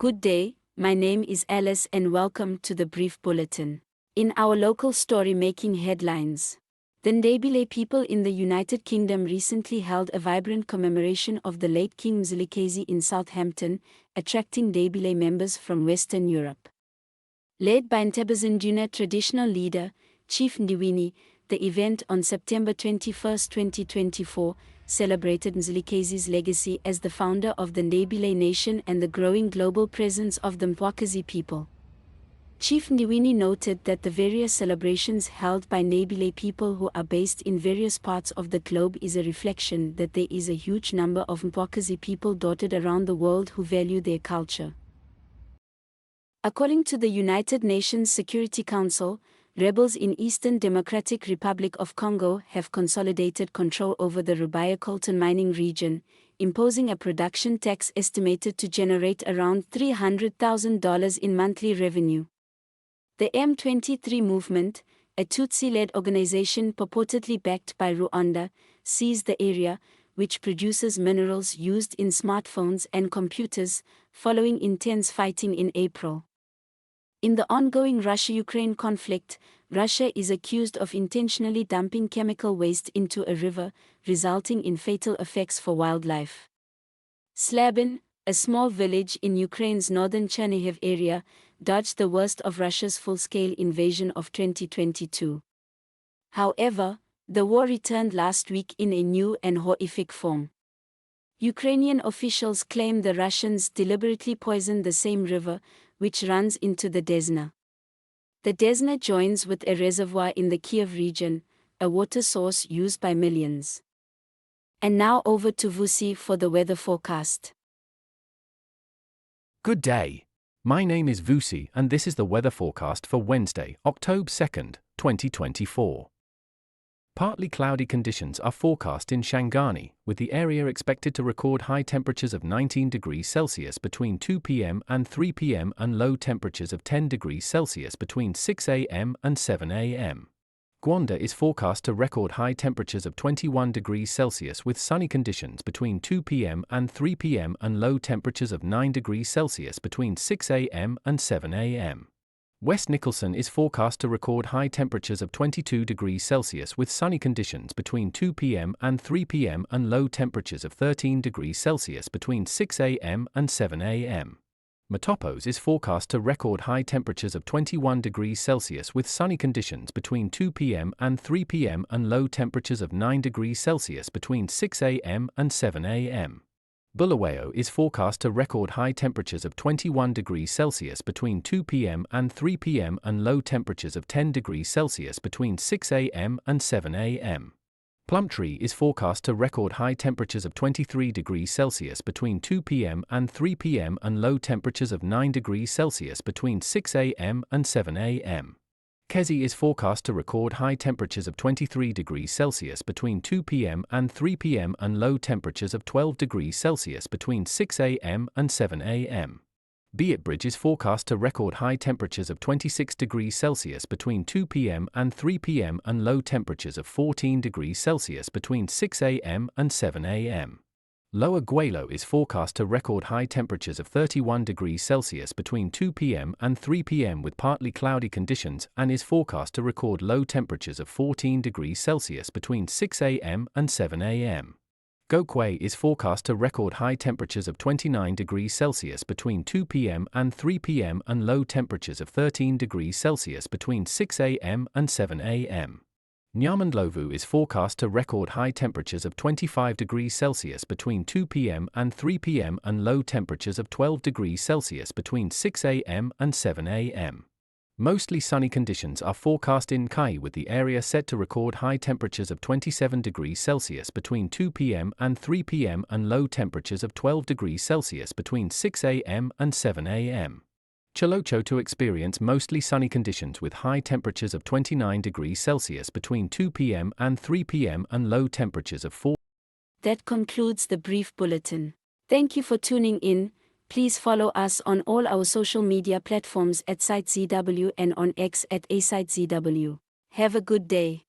Good day, my name is Alice and welcome to the Brief Bulletin. In our local story making headlines. The Ndebele people in the United Kingdom recently held a vibrant commemoration of the late King Mzilikazi in Southampton, attracting Ndebele members from Western Europe. Led by Ntabazinduna traditional leader, Chief Ndiweni, the event on September 21, 2024, celebrated Mzilikazi's legacy as the founder of the Ndebele nation and the growing global presence of the Mzilikazi people. Chief Ndiweni noted that the various celebrations held by Ndebele people who are based in various parts of the globe is a reflection that there is a huge number of Mzilikazi people dotted around the world who value their culture. According to the United Nations Security Council, rebels in Eastern Democratic Republic of Congo have consolidated control over the Rubaya coltan-mining region, imposing a production tax estimated to generate around $300,000 in monthly revenue. The M23 movement, a Tutsi-led organization purportedly backed by Rwanda, seized the area, which produces minerals used in smartphones and computers, following intense fighting in April. In the ongoing Russia-Ukraine conflict, Russia is accused of intentionally dumping chemical waste into a river, resulting in fatal effects for wildlife. Slabin, a small village in Ukraine's northern Chernihiv area, dodged the worst of Russia's full-scale invasion of 2022. However, the war returned last week in a new and horrific form. Ukrainian officials claim the Russians deliberately poisoned the same river, which runs into the Desna. The Desna joins with a reservoir in the Kiev region, a water source used by millions. And now over to Vusi for the weather forecast. Good day. My name is Vusi and this is the weather forecast for Wednesday, October 2nd, 2024. Partly cloudy conditions are forecast in Shangani, with the area expected to record high temperatures of 19 degrees Celsius between 2 p.m. and 3 p.m. and low temperatures of 10 degrees Celsius between 6 a.m. and 7 a.m. Gwanda is forecast to record high temperatures of 21 degrees Celsius with sunny conditions between 2 p.m. and 3 p.m. and low temperatures of 9 degrees Celsius between 6 a.m. and 7 a.m. West Nicholson is forecast to record high temperatures of 22 degrees Celsius with sunny conditions between 2 p.m. and 3 p.m. and low temperatures of 13 degrees Celsius between 6 a.m. and 7 a.m. Matopos is forecast to record high temperatures of 21 degrees Celsius with sunny conditions between 2 p.m. and 3 p.m. and low temperatures of 9 degrees Celsius between 6 a.m. and 7 a.m. Bulawayo is forecast to record high temperatures of 21 degrees Celsius between 2 p.m. and 3 p.m. and low temperatures of 10 degrees Celsius between 6 a.m. and 7 a.m. Plumtree is forecast to record high temperatures of 23 degrees Celsius between 2 p.m. and 3 p.m. and low temperatures of 9 degrees Celsius between 6 a.m. and 7 a.m. Kezi is forecast to record high temperatures of 23 degrees Celsius between 2 p.m. and 3 p.m. and low temperatures of 12 degrees Celsius between 6 a.m. and 7 a.m. Beatbridge is forecast to record high temperatures of 26 degrees Celsius between 2 p.m. and 3 p.m. and low temperatures of 14 degrees Celsius between 6 a.m. and 7 a.m. Lower Gwelo is forecast to record high temperatures of 31 degrees Celsius between 2 p.m. and 3 p.m. with partly cloudy conditions and is forecast to record low temperatures of 14 degrees Celsius between 6 a.m. and 7 a.m. Gokwe is forecast to record high temperatures of 29 degrees Celsius between 2 p.m. and 3 p.m. and low temperatures of 13 degrees Celsius between 6 a.m. and 7 a.m. Nyamandlovu is forecast to record high temperatures of 25 degrees Celsius between 2 p.m. and 3 p.m. and low temperatures of 12 degrees Celsius between 6 a.m. and 7 a.m. Mostly sunny conditions are forecast in Kai with the area set to record high temperatures of 27 degrees Celsius between 2 p.m. and 3 p.m. and low temperatures of 12 degrees Celsius between 6 a.m. and 7 a.m. Cholocho to experience mostly sunny conditions with high temperatures of 29 degrees Celsius between 2 p.m. and 3 p.m. and low temperatures of 4. That concludes the Brief Bulletin. Thank you for tuning in. Please follow us on all our social media platforms at SiteZW and on X at ASiteZW. Have a good day.